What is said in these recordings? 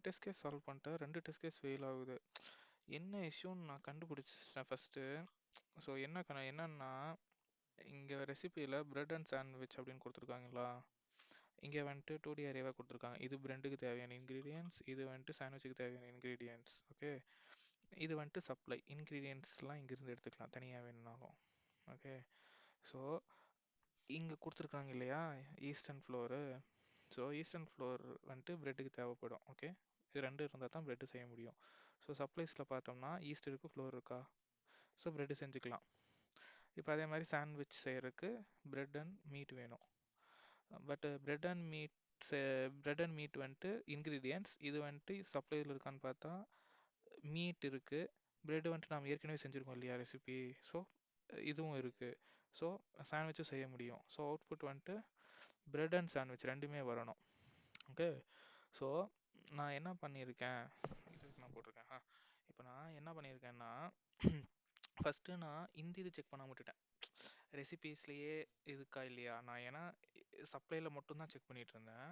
Test case solve பண்ணிட்டேன், 2 test case fail ஆகுது. என்ன இஷ்யூன்னு நான் கண்டுபிடிச்சிட்டேன் ஃபர்ஸ்ட்டு. ஸோ என்னன்னா இங்கே ரெசிபியில் பிரெட் அண்ட் சாண்ட்விச் அப்படின்னு கொடுத்துருக்காங்களா, இங்கே வந்துட்டு 2D அரேவாக கொடுத்துருக்காங்க. இது பிரெட்டுக்கு தேவையான இன்க்ரீடியன்ஸ், இது வந்துட்டு சாண்ட்விச்சுக்கு தேவையான இன்க்ரீடியன்ஸ். ஓகே, இது வந்துட்டு சப்ளை இன்க்ரீடியன்ஸ்லாம் இங்கேருந்து எடுத்துக்கலாம் தனியாக வேணுனாலும். ஓகே, ஸோ இங்கே கொடுத்துருக்காங்க இல்லையா eastern floor. So eastern floor வந்துட்டு பிரெட்டுக்கு தேவைப்படும். ஓகே, இது 2 இருந்தால் தான் பிரெட்டு செய்ய முடியும். ஸோ சப்ளைஸில் பார்த்தோம்னா ஈஸ்ட் இருக்குது, ஃப்ளோர் இருக்கா, ஸோ பிரெட்டு செஞ்சுக்கலாம். இப்போ அதே மாதிரி சாண்ட்விச் செய்கிறதுக்கு பிரெட் அண்ட் மீட் வேணும். பட் பிரெட் அண்ட் மீட் வந்துட்டு இன்க்ரீடியன்ஸ், இது வந்துட்டு சப்ளையில் இருக்கான்னு பார்த்தா மீட் இருக்குது, பிரெட் வந்துட்டு நாம் ஏற்கனவே செஞ்சுருக்கோம் இல்லையா ரெசிபி, ஸோ இதுவும் இருக்குது. ஸோ சாண்ட்விச்சும் செய்ய முடியும். ஸோ அவுட்புட் வந்துட்டு பிரெட் அண்ட் சாண்ட்விச் ரெண்டுமே வரணும். ஓகே, ஸோ நான் என்ன பண்ணியிருக்கேன், இதுக்கு நான் போட்டிருக்கேன். இப்போ நான் என்ன பண்ணியிருக்கேன்னா ஃபஸ்ட்டு நான் இந்த இது செக் பண்ண விட்டுட்டேன், ரெசிபீஸ்லேயே இருக்கா இல்லையா. நான் ஏன்னா சப்ளையில் மட்டும்தான் செக் பண்ணிட்டு இருந்தேன்.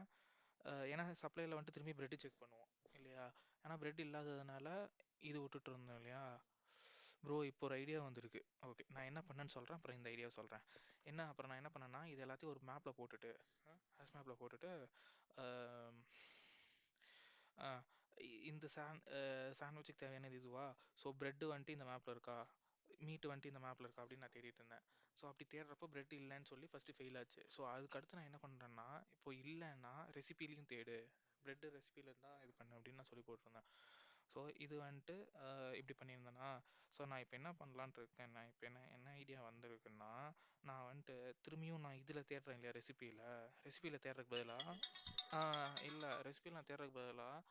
ஏன்னா சப்ளையில் வந்துட்டு திரும்பி பிரெட்டு செக் பண்ணுவோம் இல்லையா. ஏன்னா பிரெட் இல்லாததுனால இது விட்டுட்டு இருந்தோம் இல்லையா. ப்ரோ இப்போ ஒரு ஐடியா வந்திருக்கு. ஓகே, நான் என்ன பண்ணேன்னு சொல்கிறேன், அப்புறம் இந்த ஐடியாவை சொல்கிறேன். அப்புறம் நான் என்ன பண்ணேன்னா இது எல்லாத்தையும் ஒரு மேப்பில் போட்டுட்டு, ஹேஷ் மேப்பில் போட்டுட்டு, ஆம், ஆ, இந்த சாண்ட்விச்சுக்கு தேவையானது இதுவா, ஸோ பிரெட்டு வந்துட்டு இந்த மேப்பில் இருக்கா, மீட் வந்துட்டு இந்த மேப்பில் இருக்கா அப்படின்னு நான் தேடிட்டு இருந்தேன். ஸோ அப்படி தேடுறப்போ பிரெட் இல்லைன்னு சொல்லி ஃபஸ்ட்டு ஃபெயில் ஆச்சு. ஸோ அதுக்கடுத்து நான் என்ன பண்ணுறேன்னா, இப்போ இல்லைன்னா ரெசிபிலையும் தேடு, பிரெட்டு ரெசிபியில் இருந்தால் இது பண்ணு அப்படின்னு நான் சொல்லி போட்டிருந்தேன். ஸோ இது வந்துட்டு இப்படி பண்ணியிருந்தேன்னா, ஸோ நான் இப்போ என்ன பண்ணலான்ட்டு இருக்கேன், நான் இப்போ என்ன ஐடியா வந்திருக்குன்னா, நான் வந்துட்டு திரும்பியும் நான் இதில் தேடுறேன் இல்லையா ரெசிபியில் தேடுறதுக்கு பதிலாக, இல்லை ரெசிபியில் நான் தேடுறதுக்கு பதிலாக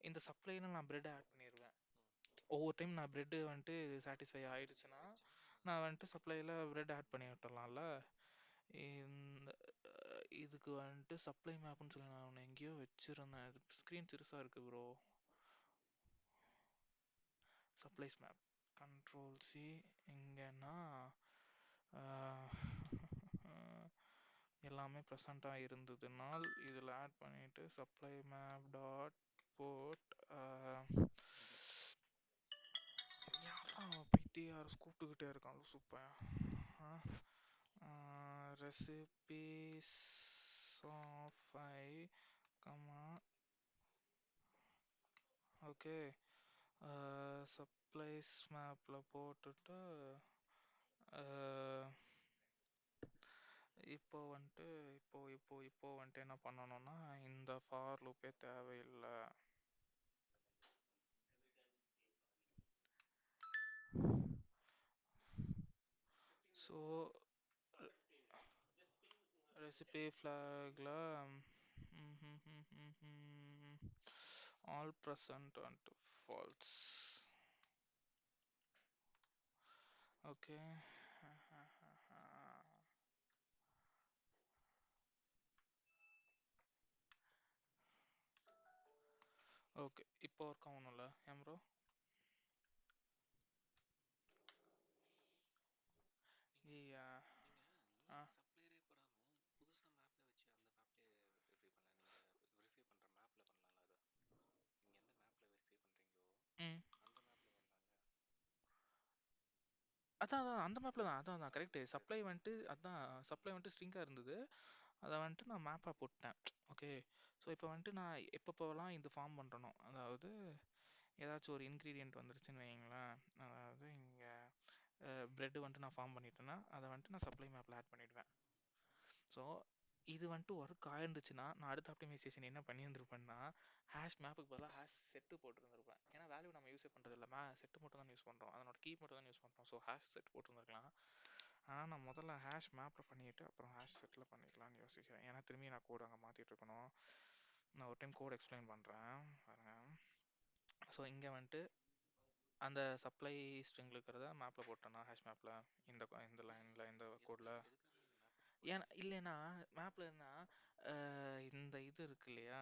இந்த சப்ளையில் நான் பிரெட் ஆட் பண்ணிடுவேன். ஒவ்வொரு டைம் நான் பிரெட்டு வந்துட்டு சாட்டிஸ்ஃபை ஆயிடுச்சுன்னா நான் வந்துட்டு சப்ளையில் பிரெட் ஆட் பண்ணி விட்டுறலாம்ல. இந்த இதுக்கு வந்துட்டு சப்ளை மேப்னு சொல்லி நான் ஒன்று எங்கேயோ வச்சுருந்தேன், ஸ்க்ரீன் சிறுசாக இருக்குது bro. Supplies map control C, இங்கன்னா எல்லாமே ப்ரெசண்ட்டாக இருந்ததுனால் இதில் ஆட் பண்ணிவிட்டு சப்ளை மேப் டாட் போர்ட், யாரும் பிடிஆர் கூப்பிட்டுக்கிட்டே இருக்கான் super. Recipes of I comma, okay, supplies மேப்பில் போட்டுட்டு இப்போ வந்துட்டு இப்போ வந்துட்டு என்ன பண்ணணும்னா இந்த ஃபார் லூப்பே தேவையில்லை. ஸோ ரெசிபி ஃப்ளாகில் all present and false. Okay, okay இப்போ ஒர்க் ஆகணும்ல ஏன் ப்ரோ. சப்ளையரே போடாம புதுசா மேப்ல வச்சு அந்த மேப்ல வெரிஃபை பண்ணலாம். நீங்க வெரிஃபை பண்ற மேப்ல பண்ணலாம்ல. அதை நீங்க எந்த மேப்ல வெரிஃபை பண்றீங்களோ அந்த மேப்ல பண்ணலாம்ல. அதான் அந்த மேப்பில் தான், அதான் கரெக்டு. சப்ளை வந்துட்டு ஸ்ட்ரிங்காக இருந்தது, அதை வந்துட்டு நான் மேப்பாக போட்டேன். ஓகே, ஸோ இப்போ வந்துட்டு நான் எப்பப்போலாம் இந்த ஃபார்ம் பண்ணுறனோ, அதாவது ஏதாச்சும் ஒரு இன்க்ரீடியன்ட் வந்துருச்சுன்னு வைங்களேன், அதாவது இங்கே பிரெட்டு வந்துட்டு நான் ஃபார்ம் பண்ணிட்டேன்னா அதை வந்துட்டு நான் சப்ளை மேப்பில் ஆட் பண்ணிவிடுவேன். ஸோ இது வந்துட்டு ஒர்க் ஆயிருந்துச்சுன்னா நான் அடுத்த ஆப்டிமைசேஷன் என்ன பண்ணியிருந்திருப்பேன்னா ஹேஷ் மேப்புக்கு பதிலாக ஹேஷ் செட்டு போட்டுருந்துருப்பேன். ஏன்னா வேல்யூ நம்ம யூஸே பண்ணுறது இல்லை, செட்டு மட்டும் தான் யூஸ் பண்ணுறோம், அதனோட கீ மட்டும் தான் யூஸ் பண்ணுறோம். ஸோ ஹேஷ் செட் போட்டுருந்துருக்கலாம். ஆனால் நான் முதல்ல ஹேஷ் மேப்பில் பண்ணிவிட்டு அப்புறம் ஹேஷ் செட்டில் பண்ணிக்கலாம்னு யோசிக்கிறேன். ஏன்னா திரும்பி நான் கோடு அங்கே மாற்றிட்டு இருக்கணும். நான் ஒரு டைம் கோட் எக்ஸ்பிளைன் பண்ணுறேன் பாருங்க. ஸோ இங்கே வந்துட்டு அந்த சப்ளை ஸ்ட்ரிங்கில் இருக்கிறத மேப்பில் போட்டேன்னா ஹேஷ் மேப்பில் இந்த லைனில் இந்த கோடில். ஏன்னா இல்லைன்னா மேப்பில் என்ன இந்த இது இருக்கு இல்லையா.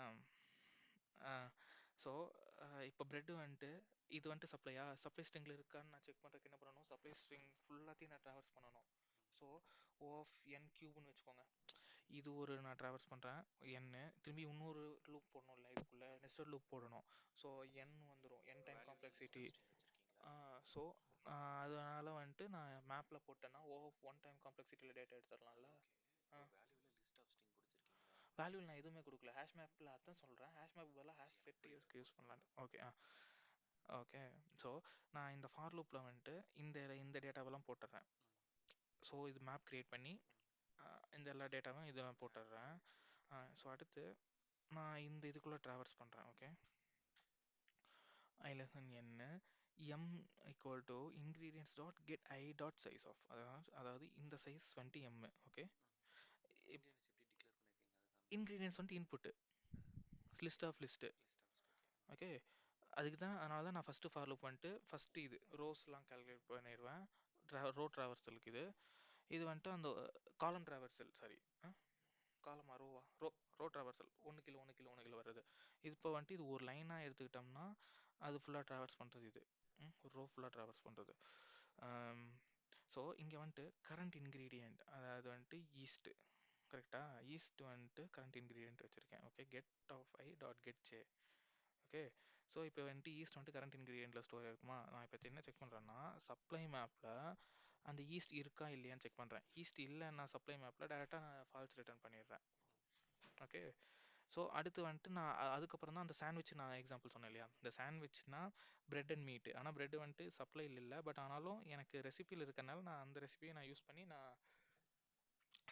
ஸோ இப்போ பிரெட்டு வந்துட்டு இது வந்துட்டு சப்ளை ஸ்ட்ரிங்கில் இருக்கான்னு நான் செக் பண்ணுறதுக்கு என்ன பண்ணணும், சப்ளை ஸ்ட்ரிங் ஃபுல்லாத்தையும் நான் ட்ராவல்ஸ் பண்ணணும். ஸோ ஓ ஆஃப் என் கியூப்னு வச்சுக்கோங்க. இது ஒரு நான் ட்ராவல்ஸ் பண்ணுறேன் n, திரும்பி இன்னொரு லூப் போடணும்ல, இதுக்குள்ளே நெஸ்டட் லூப் போடணும். ஸோ n வந்துடும், n டைம் வேல்யூவில் லிஸ்ட் காம்ப்ளெக்சிட்டி. ஆஃப் ஸ்ட்ரிங் வச்சிருக்கீங்களா? ஸோ அதனால வந்துட்டு நான் மேப்பில் போட்டேன்னா ஒன் டைம் காம்ப்ளெக்சிட்டியில் டேட்டா எடுத்துடலாம்ல. ஓகே. இப்போ வேல்யூவில் லிஸ்ட் ஆஃப் ஸ்ட்ரிங் கொடுத்துருக்கீங்களா? வேல்யூவில் நான் எதுவுமே கொடுக்கல, ஹேஷ் மேப்பில் அதான் சொல்கிறேன், ஹேஷ் மேப் பதிலாக ஹேஷ் எனக்கு செட் புரியுது. யூஸ் பண்ணலான்னு. ஓகே. ஓகே. ஸோ நான் இந்த ஃபார் லூப்பில் வந்துட்டு இந்த டேட்டாவெல்லாம் போட்டுடுறேன். ஸோ இது மேப் க்ரியேட் பண்ணி இந்த எல்லா டேட்டாவும் இதில் போட்டுடுறேன். ஸோ அடுத்து நான் இந்த இதுக்குள்ளே ட்ராவல்ஸ் பண்ணுறேன். Okay. I less than n, m equal to ingredients dot get I dot size of, அதாவது இந்த சைஸ் வந்துட்டு m. ஓகே. இன்கிரீடியன்ஸ் எப்படி டிக்ளேர் பண்ணிருக்கீங்க? அது காமிங்க. இன்க்ரீடியன்ஸ் வந்துட்டு input list of list. List of string. Okay. அதுக்கு தான், அதனால தான் நான் ஃபஸ்ட்டு ஃபார் லூப் வந்துட்டு ஃபஸ்ட்டு இது ரோஸ்லாம் கால்குலேட் பண்ணிடுவேன். ரோ ட்ராவர்சலுக்கு இது வந்துட்டு அந்த காலம் ட்ராவர்சல், சாரி காலமா ரோவா, row traversal 1 kilo 1 kilo 1 kilo வருது. இது இப்போ வந்துட்டு இது ஒரு லைனாக எடுத்துக்கிட்டோம்னா அது ஃபுல்லாக ட்ராவல்ஸ் பண்ணுறது. இது ஒரு ரோ ஃபுல்லாக ட்ராவல்ஸ் பண்ணுறது. ஸோ இங்கே வந்துட்டு கரண்ட் இன்க்ரீடியண்ட், அதாவது வந்துட்டு ஈஸ்ட்டு. கரெக்டாக, ஈஸ்ட் வந்துட்டு கரண்ட் இன்க்ரீடியண்ட் வச்சுருக்கேன். Okay. Get of I dot get J. Okay. So இப்போ வந்துட்டு ஈஸ்ட் வந்துட்டு கரண்ட் இன்க்ரீடியண்ட்டில் ஸ்டோர் இருக்குமா. நான் இப்போ என்ன செக் பண்ணுறேன்னா சப்ளை மேப்பில் அந்த ஈஸ்ட் இருக்கா இல்லையான்னு செக் பண்ணுறேன். ஈஸ்ட் இல்லைன்னா சப்ளை மேப்பில் டேரெக்டாக நான் ஃபால்ஸ் ரிட்டர்ன் பண்ணிடுறேன். ஓகே. ஸோ அடுத்து வந்துட்டு நான் அதுக்கப்புறம் தான் அந்த சாண்ட்விச் நான் எக்ஸாம்பிள் சொன்னேன் இல்லையா, இந்த சாண்ட்விச்னா பிரெட் அண்ட் மீட். ஆனால் பிரெட் வந்துட்டு சப்ளையில் இல்லை, பட் ஆனாலும் எனக்கு ரெசிபியில் இருக்கறனால நான் அந்த ரெசிபியை நான் யூஸ் பண்ணி நான்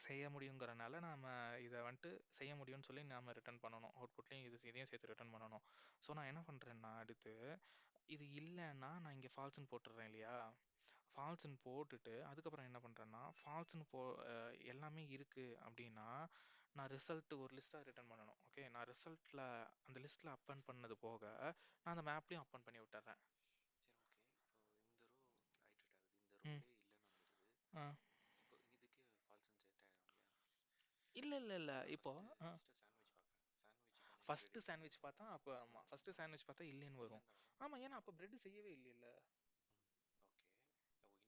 செய்ய முடியுங்கிறனால நாம் இதை வந்துட்டு செய்ய முடியும்னு சொல்லி நாம் ரிட்டர்ன் பண்ணணும். அவுட்புட்லேயும் இதையும் சேர்த்து ரிட்டர்ன் பண்ணணும். ஸோ நான் என்ன பண்ணுறேன்னா அடுத்து இது இல்லைன்னா நான் இங்கே ஃபால்ஸ்ன்னு போட்டுடுறேன் இல்லையா. ஃபால்ஸ்ன்னு போட்டுட்டு அதுக்கப்புறம் என்ன பண்ணுறேன்னா ஃபால்ஸ்ன்னு எல்லாமே இருக்குது அப்படின்னா நான் ரிசல்ட் ஒரு லிஸ்ட்டாக ரிட்டர்ன் பண்ணணும். ஓகே. நான் ரிசல்ட்டில் அந்த லிஸ்ட்டில் அப்பன் பண்ணது போக நான் அந்த மேப்லேயும் அப்பன் பண்ணி விட்டுறேன். சரி, ஓகே. இப்போ இந்த ரோ ஐட்ரேட் ஆகுது, இந்த ம். ரோலே இல்லைன்னு வந்துடுது. ஆ இப்போ இதுக்கே ஃபால்ஸ்ன்னு செட் ஆகிடும் இல்லையா? இல்லை இல்லை இல்லை நான் இப்போ ஃபஸ்ட்டு சாண்ட்விச் பார்க்குறேன். சாண்ட்விச்சுக்கான ஃபஸ்ட்டு இன்க்ரீடியன்ட் சாண்ட்விச் பார்த்தா அப்போ ஆமாம், ஃபஸ்ட்டு சாண்ட்விச் பார்த்தா இல்லைன்னு வரும். இல்லைன்னு தான் வரும். ஆமாம், ஏன்னா அப்போ பிரெட் செய்யவே இல்லைல்ல. ஓகே.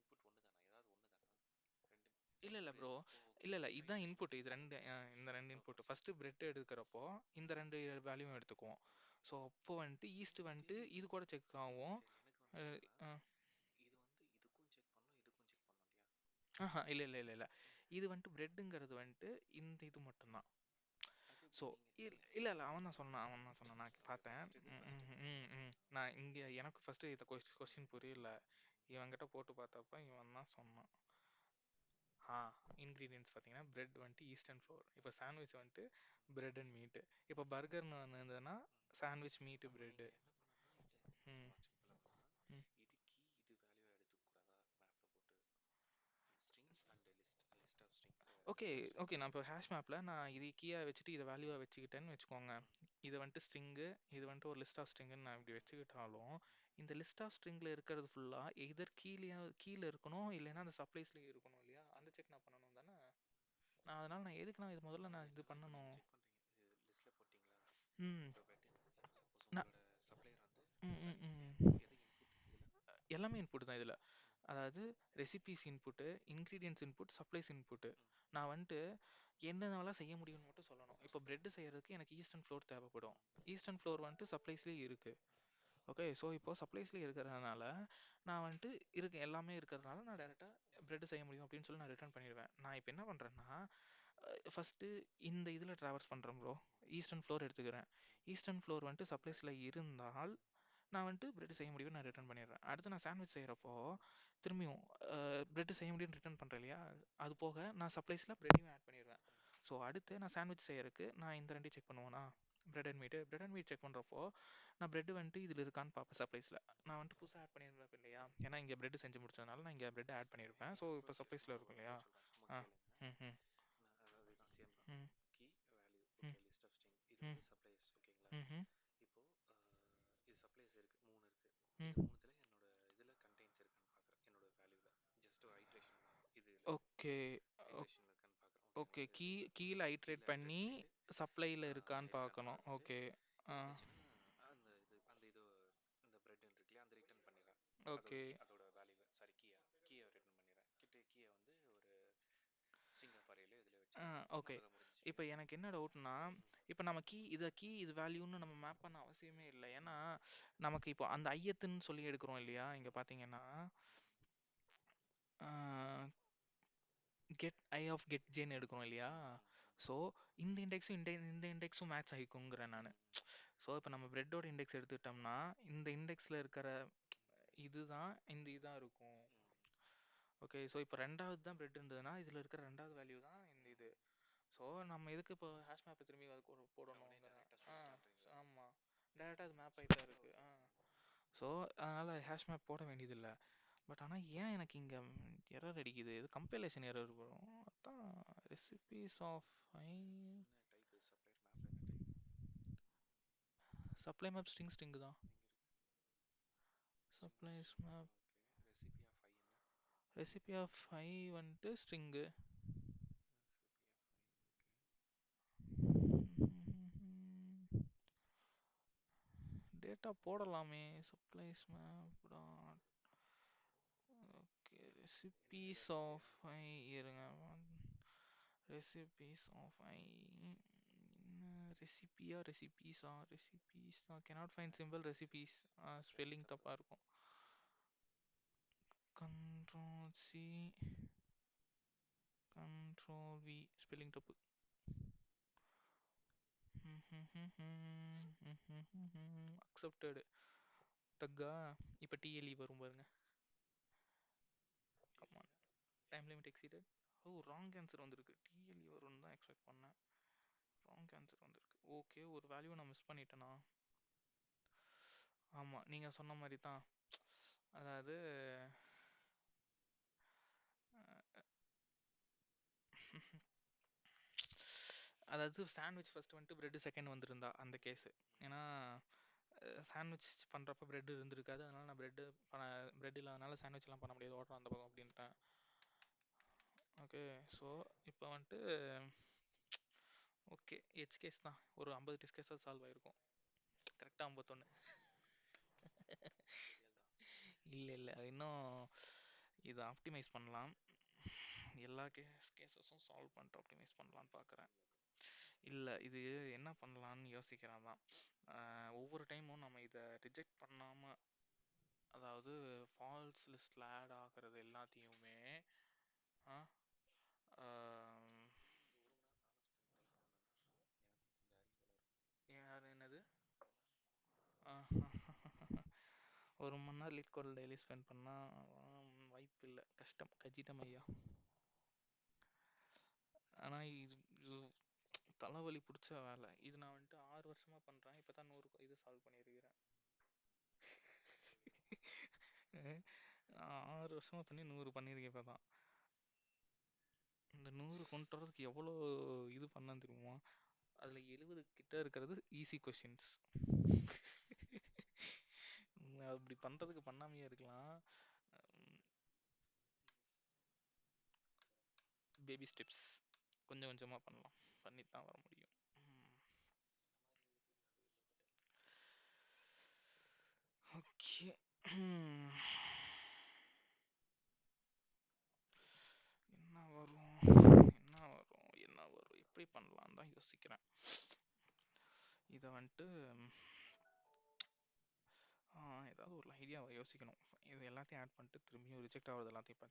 ஓ, இன்புட் ஒன்று தானா? ஏதாவது ஒன்று தானா? ரெண்டு இல்லை இல்லை ப்ரோ, ஓகே. இல்லை இல்லை எக்ஸ்ட்ரா இதுதான் இன்புட் இன்புட். இது கொடுத்துருக்கீங்க. ரெண்டு இந்த ரெண்டு இன்புட். ஃபர்ஸ்ட் ஃபஸ்ட்டு பிரெட் எடுக்கிறப்போ இந்த ரெண்டு வேல்யூவும் எடுத்துக்குவோம். ஓகே. ஸோ அப்போ வந்துட்டு ஈஸ்ட் எனக்கு வந்துட்டு இது கூட செக் ஆகும். சரி, எனக்கு வந்து என்னன்னா இது வந்து இதுக்கும் செக் பண்ணணும், இதுக்கும் செக் பண்ணணும் இல்லையா? ஆஹா, இல்லை இல்லை இல்லை இல்லை, இது வந்துட்டு பிரெட்டுங்கிறது வந்துட்டு இந்த இது மட்டும்தான். அது ஸோ எப்படி நீங்கள் இல்லை இல்லை அவன் தான் சொன்னான் நான் ஓகே. பார்த்தேன். ஃபர்ஸ்ட் இது ம் ஃபர்ஸ்ட் ம் இது. ம் ம் நான் இங்கே எனக்கு ஃபஸ்ட்டு இதை கொஸ்டின் புரியல. இவன்கிட்ட போட்டு பார்த்தப்ப இவன் தான் சொன்னான். இன்க்ரீடியன்ஸ் பார்த்தீங்கன்னா பிரெட் வந்துட்டு ஈஸ்ட் அண்ட் ஃப்ளோர். இப்போ சாண்ட்விச் வந்துட்டு பிரெட் அண்ட் மீட்டு. இப்போ பர்கர்னு இருந்ததுன்னா சாண்ட்விச் மீட்டு அப்போ பிரெட்டு. நீங்கள் என்ன பண்ணணும்னா இதை ம் சும்மா சிம்பிளாக ம் இது கீ இது வேல்யூ எடுத்துக்கூடாதா மேப்பில் போட்டு? String and list of string okay. List of string okay. நான் இப்போ ஹேஷ் மேப்பில் நான் இது கீயாக வச்சுட்டு இதை வேல்யூவாக வச்சுக்கிட்டேன்னு வச்சுக்கோங்க. இது வந்துட்டு ஸ்ட்ரிங்கு, இது வந்துட்டு ஒரு லிஸ்ட் ஆஃப் ஸ்ட்ரிங்குன்னு நான் இப்படி வச்சுக்கிட்டாலும் இந்த லிஸ்ட் ஆஃப் ஸ்ட்ரிங்கில் இருக்கிறது ஃபுல்லாக எதர் கீழே இருக்கணும், இல்லைன்னா அந்த சப்ளைஸ்லேயே இருக்கணும் இல்லையா. அந்த செக் நான் பண்ணணும் தானே. நான் எதுக்கு நான் இது முதல்ல அது நான் இது என்னன்னா இப்போ பண்ணணும். நீங்கள் செக் பண்ணுறீங்க, இது லிஸ்ட்டில் போட்டிங்களா? ம் இப்போ பெட்டுன்னு சப்போஸ் நான் உங்களோட சப்ளையர் வந்து ம் ம் சைன் ம் எது இன்புட் இதில்? எல்லாமே இன்புட் தான் இதில். அதாவது recipes input, ingredients input, supplies input. நான் வந்துட்டு என்னென்னலாம் செய்ய முடியும்னு மட்டும் சொல்லணும். இப்போ பிரெட் செய்யறதுக்கு எனக்கு ஈஸ்ட் அண்ட் ஃப்ளோர் தேவைப்படும். ஈஸ்ட் அண்ட் ஃப்ளோர் வந்துட்டு சப்ளைஸ்லேயே இருக்குது. ஓகே. ஸோ இப்போ சப்ளைஸ்லேயே இருக்கிறதுனால நான் வந்துட்டு எல்லாமே இருக்கிறதுனால நான் டேரெக்டாக பிரெட் செய்ய முடியும் அப்படின்னு சொல்லி நான் ரிட்டர்ன் பண்ணிடுவேன். நான் இப்போ என்ன பண்ணுறேன்னா ஃபஸ்ட்டு இந்த இதில் ட்ராவல்ஸ் பண்ணுறேன் ப்ரோ. ஈஸ்டர்ன் ஃப்ளோர் எடுத்துக்கிறேன். ஈஸ்டர்ன் ஃப்ளோர் வந்துட்டு சப்ளைஸில் இருந்தால் நான் வந்துட்டு பிரெட் செய்ய முடியும்னு நான் ரிட்டர்ன் பண்ணிடுறேன். அடுத்து நான் சாண்ட்விச் செய்கிறப்போ திரும்பியும் பிரெட் செய்ய முடியும்னு ரிட்டர்ன் பண்ணுறேன் இல்லையா. அது போக நான் சப்ளைஸில் பிரெட்டையும் ஆட் பண்ணிடுவேன். ஸோ அடுத்து நான் சாண்ட்விச் செய்யறதுக்கு நான் இந்த ரெண்டையும் செக் பண்ணுவேன்னா பிரெட் அண்ட் மீட் செக் பண்ணுறப்போ நான் பிரெட் வந்துட்டு இதில் இருக்கான்னு பார்ப்பேன் சப்ளைஸில். நான் வந்துட்டு புதுசாக ஆட் பண்ணியிருப்பேன் இல்லையா, ஏன்னா இங்கே பிரெட் செஞ்சு முடிச்சதுனால நான் இங்கே பிரெட் ஆட் ஓகே. பண்ணியிருப்பேன். ஸோ இப்போ ஓகே, சப்ளைஸில் சும்மா இருக்கும் ஒரு இல்லையா. டவுட் சொல்கிறேன், சும்மா ஆ கேளுங்க. ம் ம் நான் அதாவது தான் சேம் தான். ம் கீ வேல்யூ ம் ஓகே, லிஸ்ட் ஆஃப் ஸ்ட்ரிங் இது ம் வந்து சப்ளைஸ் ஓகேங்களா? ம் இப்போ இது சப்ளைஸ் இருக்கு, 3 இருக்கு. இது ம் மூணுத்துல என்னோட இதுல கண்டெய்ன்ஸ் இருக்கான்னு பார்க்குறேன். என்னோட வேல்யூல ஜஸ்ட் ஐட்ரேஷன் இதுல ஓகே. ஐட்ரேஷன் இருக்கான்னு பார்க்குறேன். ஓகேங்களா? ஓகே. இது கீழே ஐட்ரேட் கீழே ஐட்ரேட் பண்ணி பண்ணிட்டு சப்ளையில் இருக்கான்னு இருக்கான்னு பார்க்கணும். பார்த்துட்டு ஓகே. ஆ இருந்துச்சுன்னா அந்த இது இந்த பிரெட் இருக்கு இல்லையா, அந்த ரிட்டர்ன் பண்ணிடுறேன். அதோட ஓகே. அதோட வேல்யூவை சாரி கீயை ரிட்டர்ன் பண்ணிடுறேன். கீயை வந்து ஒரு ஸ்ட்ரிங் ஆஃப் அரேல இதில் வச்சுக்கிறேன். ஓகே. அவ்வளோதான், முடிஞ்சுச்சு. இப்போ எனக்கு என்ன டவுட்னா, இப்போ நம்ம கீ இது வேல்யூன்னு நம்ம மேப் பண்ண அவசியமே இல்லை. ஏன்னா நமக்கு இப்போ அந்த ஐயத்துன்னு சொல்லி எடுக்கிறோம் இல்லையா, இங்க பாத்தீங்கன்னா கெட் ஐ ஆஃப் கெட் ஜேன்னு எடுக்கிறோம் இல்லையா. ஸோ இந்த இண்டெக்ஸும் இந்த இண்டெக்ஸும் மேட்ச் ஆகிக்குங்கிறேன் நான். ஸோ இப்போ நம்ம பிரெட்டோட இண்டெக்ஸ் எடுத்துக்கிட்டோம்னா இந்த இண்டெக்ஸில் இருக்கிற இதுதான் இந்த இதாக இருக்கும். ஓகே, ஸோ இப்போ ரெண்டாவது தான் பிரெட் இருந்ததுன்னா இதில் இருக்கிற ரெண்டாவது வேல்யூ தான் இந்த இது. ஸோ நம்ம எதுக்கு இப்போ ஹேஷ் மேப்பை திரும்பி அதுக்கு ஒரு போடணுங்கிறேன். ஆமாம், டேரெக்டாக அது மேப் ஆகிட்டு தான் இருக்குது. ஸோ அதனால் ஹேஷ் மேப் போட வேண்டியதில்லை. பட் ஆனால் ஏன் எனக்கு இங்கே எரர் அடிக்குது, இது கம்பைலேஷன் எரர் வரும். அதான் ரெசிபீஸ் ஆஃப் என்ன டைப் சப்ளையர் மேப்ல என்ன டைப்? சப்ளை மேப் ஸ்ட்ரிங் தான். எங்க இருக்கு? Supplies map okay. Recipe of I என்ன? ரெசிபி ஆஃப் ஐ வந்துட்டு string. Recipe of I. Okay. Data போடலாமே. Supplies map dot okay recipes of I. இருங்க, ரெசிபீஸ் ஆஃப் ஐ ரெசிபீஸ் தான். cannot find symbol recipes. Spelling தப்பா இருக்கும். Control C control V spelling தப்பு. Accepted தக்கா. இப்போ TLE வரும் பாருங்க. Come on, time limit exceeded. Oh, wrong answer வந்திருக்கு. டிஎல்இ வரும்னு தான் எக்ஸ்பெக்ட் பண்ணேன், ராங் ஆன்சர் வந்திருக்கு. ஓகே, ஒரு வேல்யூ நான் மிஸ் பண்ணிட்டேனா. ஆமாம், நீங்கள் சொன்ன மாதிரி தான். அதாவது அதாவது சாண்ட்விச் ஃபர்ஸ்ட் வந்துட்டு பிரெட் செகண்ட் வந்திருந்தா அந்த கேஸு. ஏன்னா சாண்ட்விச் பண்ணுறப்ப பிரெட் இருந்திருக்காது, அதனால நான் பிரெட் இல்லாதனால சாண்ட்விச்லாம் பண்ண முடியாது, ஓடுறோம் அந்த பக்கம் அப்படின்ட்டேன். ஓகே, ஸோ இப்போ வந்துட்டு ஓகே எச் கேஸ் தான். ஒரு 50 டெஸ்ட் கேஸாக சால்வ் ஆகிருக்கும். கரெக்டாக 51. இல்லை இல்லை, இன்னும் இதை ஆப்டிமைஸ் பண்ணலாம். எல்லா கேஸஸும் சால்வ் பண்ணிட்டு ஆப்டிமைஸ் பண்ணலான்னு பார்க்குறேன். இல்லை, இது என்ன பண்ணலான்னு யோசிக்கிறேன் தான். ஒவ்வொரு டைமும் நம்ம இதை ரிஜெக்ட் பண்ணாமல், அதாவது ஃபால்ஸ் லிஸ்ட்டில் ஆட் ஆகிறது எல்லாத்தையுமே யார் என்னது ஒரு மணி நேரம் லீட் கோட் டெய்லி ஸ்பெண்ட் பண்ணால் வாய்ப்பு இல்லை, கஷ்டம், கஜிதம் ஐயா. ஆனால் இது தலைவலி பிடிச்ச வேலை. இது நான் வந்துட்டு 6 வருஷமா பண்ணுறேன். இப்போ தான் 100 இது சால்வ் பண்ணியிருக்கிறேன். 6 வருஷமா பண்ணி 100 பண்ணியிருக்கேன். இப்போ தான் இந்த 100 கொண்டு வரதுக்கு எவ்வளோ இது பண்ணான்னு தெரியுமா. அதில் 70 கிட்ட இருக்கிறது ஈஸி கொஷின்ஸ். அப்படி பண்ணுறதுக்கு பண்ணாமையே இருக்கலாம். பேபி ஸ்டெப்ஸ் கொஞ்சம் கொஞ்சமாக பண்ணலாம், பண்ணி தான் வர முடியும். ஓகே, என்ன வரும் எப்படி பண்ணலாம் தான் யோசிக்கிறேன். இதை வந்துட்டு ஏதாவது ஒரு ஐடியாவை யோசிக்கணும். இது எல்லாத்தையும் ஆட் பண்ணிட்டு திரும்பியும் ரிஜெக்ட் ஆகிறது எல்லாத்தையும்